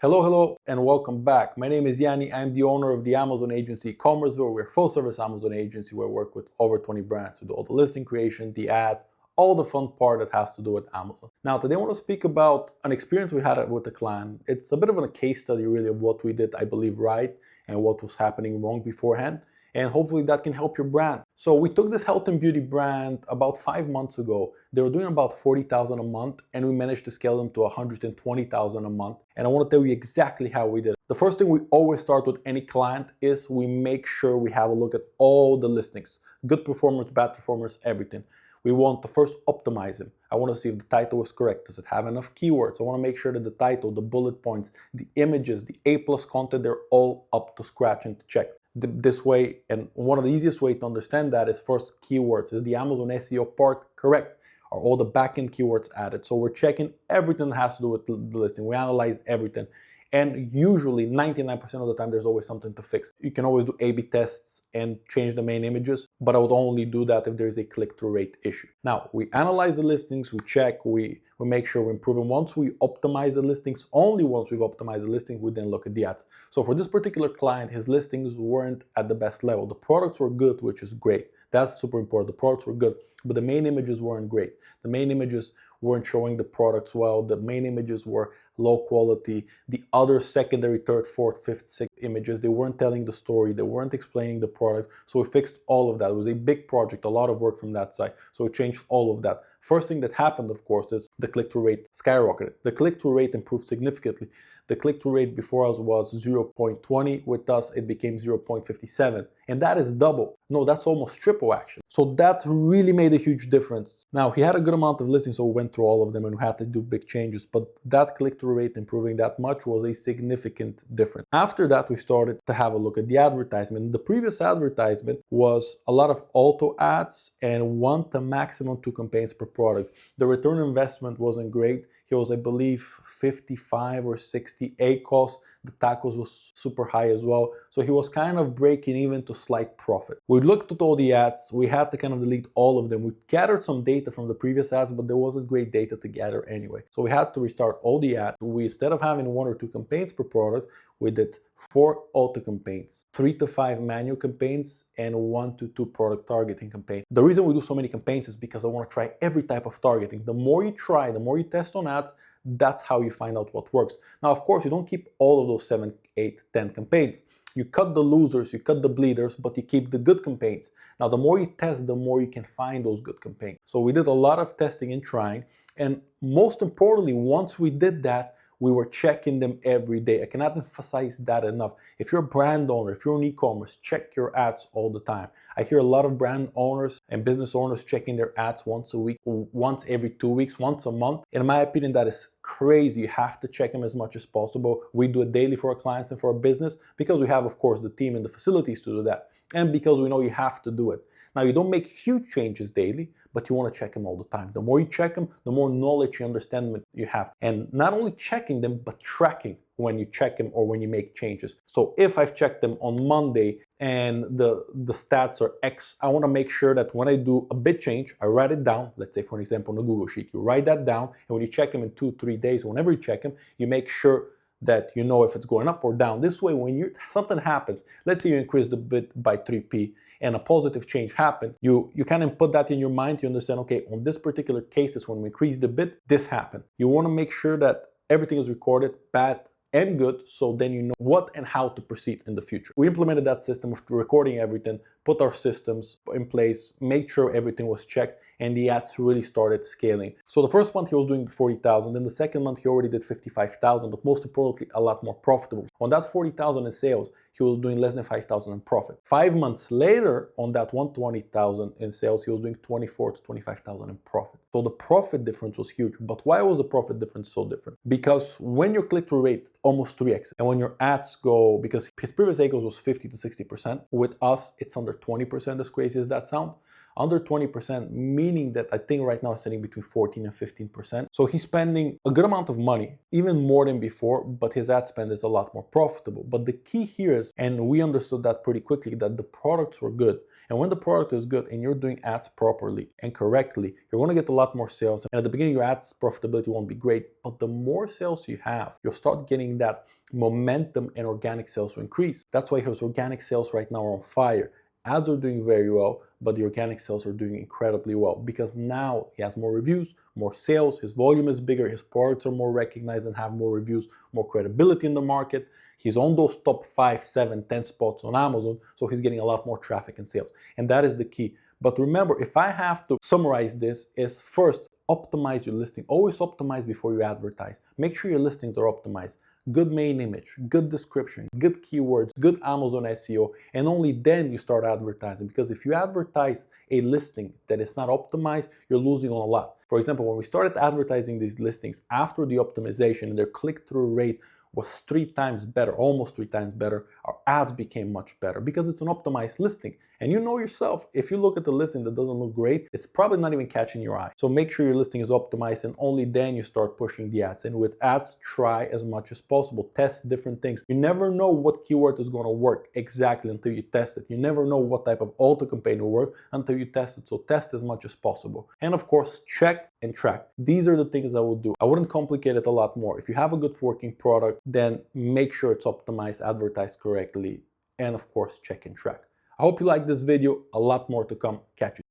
Hello, and welcome back. My name is Yanni. I'm the owner of the Amazon agency Commerceville. We're a full-service Amazon agency where we work with over 20 brands. We do all the listing creation, the ads, all the fun part that has to do with Amazon. Now, today I want to speak about an experience we had with a client. It's a bit of a case study, really, of what we did, I believe, right, and what was happening wrong beforehand. And hopefully that can help your brand. So we took this health and beauty brand about 5 months ago. They were doing about 40,000 a month, and we managed to scale them to 120,000 a month. And I want to tell you exactly how we did it. The first thing we always start with any client is we make sure we have a look at all the listings, good performers, bad performers, everything. We want to first optimize them. I want to see if the title is correct. Does it have enough keywords? I want to make sure that the title, the bullet points, the images, the A+ content, they're all up to scratch and to check. This way, and one of the easiest way to understand that is first keywords. Is the Amazon SEO part correct? Are all the backend keywords added? So we're checking everything that has to do with the listing. We analyze everything. And usually 99% of the time, there's always something to fix. You can always do A/B tests and change the main images, but I would only do that if there's a click-through rate issue. Now, we analyze the listings, we check, we make sure we improve them. Once we optimize the listings, only once we've optimized the listing, we then look at the ads. So for this particular client, his listings weren't at the best level. The products were good, which is great. That's super important. The products were good, but the main images weren't great. The main images weren't showing the products well. The main images were low quality. The other secondary, third, fourth, fifth, sixth images, they weren't telling the story. They weren't explaining the product. So we fixed all of that. It was a big project, a lot of work from that side. So we changed all of that. First thing that happened, of course, is the click-through rate skyrocketed. The click-through rate improved significantly. The click-through rate before us was 0.20. With us, it became 0.57. And that is double. No, that's almost triple, actually. So that really made a huge difference. Now, he had a good amount of listings, so we went through all of them and we had to do big changes. But that click-through rate improving that much was a significant difference. After that, we started to have a look at the advertisement. The previous advertisement was a lot of auto ads and 1 to maximum 2 campaigns per product. The return on investment wasn't great. He was, I believe, 55 or 60 ACoS. The tacos was super high as well. So he was kind of breaking even to slight profit. We looked at all the ads. We had to kind of delete all of them. We gathered some data from the previous ads, but there wasn't great data to gather anyway. So we had to restart all the ads. We, instead of having 1 or 2 campaigns per product, we did 4 auto campaigns, 3 to 5 manual campaigns, and 1 to 2 product targeting campaigns. The reason we do so many campaigns is because I want to try every type of targeting. The more you try, the more you test on ads, that's how you find out what works. Now, of course, you don't keep all of those 7, 8, 10 campaigns. You cut the losers, you cut the bleeders, but you keep the good campaigns. Now, the more you test, the more you can find those good campaigns. So we did a lot of testing and trying. And most importantly, once we did that, we were checking them every day. I cannot emphasize that enough. If you're a brand owner, if you're in e-commerce, check your ads all the time. I hear a lot of brand owners and business owners checking their ads once a week, once every 2 weeks, once a month. In my opinion, that is crazy. You have to check them as much as possible. We do it daily for our clients and for our business because we have, of course, the team and the facilities to do that. And because we know you have to do it. Now, you don't make huge changes daily, but you want to check them all the time. The more you check them, the more knowledge you understand you have. And not only checking them, but tracking when you check them or when you make changes. So if I've checked them on Monday and the stats are X, I want to make sure that when I do a bit change, I write it down. Let's say, for an example, on a Google Sheet, you write that down. And when you check them in 2-3 days, whenever you check them, you make sure that you know if it's going up or down. This way, when something happens, let's say you increase the bid by 3p and a positive change happened, you kind of put that in your mind. You understand, okay, on this particular cases, when we increase the bid, this happened. You want to make sure that everything is recorded, bad and good, so then you know what and how to proceed in the future. We implemented that system of recording everything, put our systems in place, make sure everything was checked, and the ads really started scaling. So the first month he was doing 40,000, then the second month he already did 55,000, but most importantly, a lot more profitable. On that 40,000 in sales, he was doing less than 5,000 in profit. 5 months later, on that 120,000 in sales, he was doing 24 to 25,000 in profit. So the profit difference was huge. But why was the profit difference so different? Because when your click-through rate almost 3x, and when your ads go, because his previous ACoS was 50 to 60%, with us, it's under 20%, as crazy as that sounds. Under 20%, meaning that I think right now it's sitting between 14 and 15%. So he's spending a good amount of money, even more than before, but his ad spend is a lot more profitable. But the key here is, and we understood that pretty quickly, that the products were good. And when the product is good and you're doing ads properly and correctly, you're going to get a lot more sales. And at the beginning, your ads profitability won't be great, but the more sales you have, you'll start getting that momentum, and organic sales will increase. That's why his organic sales right now are on fire. Ads are doing very well, but the organic sales are doing incredibly well because now he has more reviews, more sales, his volume is bigger, his products are more recognized and have more reviews, more credibility in the market. He's on those top 5, 7, 10 spots on Amazon, so he's getting a lot more traffic and sales. And that is the key. But remember, if I have to summarize this, is first, optimize your listing. Always optimize before you advertise. Make sure your listings are optimized. Good main image, good description, good keywords, good Amazon SEO, and only then you start advertising. Because if you advertise a listing that is not optimized, you're losing on a lot. For example, when we started advertising these listings after the optimization, their click-through rate was 3 times better, almost 3 times better. Our ads became much better because it's an optimized listing. And you know yourself, if you look at the listing that doesn't look great, it's probably not even catching your eye. So make sure your listing is optimized, and only then you start pushing the ads. And with ads, try as much as possible. Test different things. You never know what keyword is going to work exactly until you test it. You never know what type of auto campaign will work until you test it. So test as much as possible. And of course, check and track. These are the things I would do. I wouldn't complicate it a lot more. If you have a good working product, then make sure it's optimized, advertised correctly, and of course, check and track. I hope you liked this video. A lot more to come. Catch you.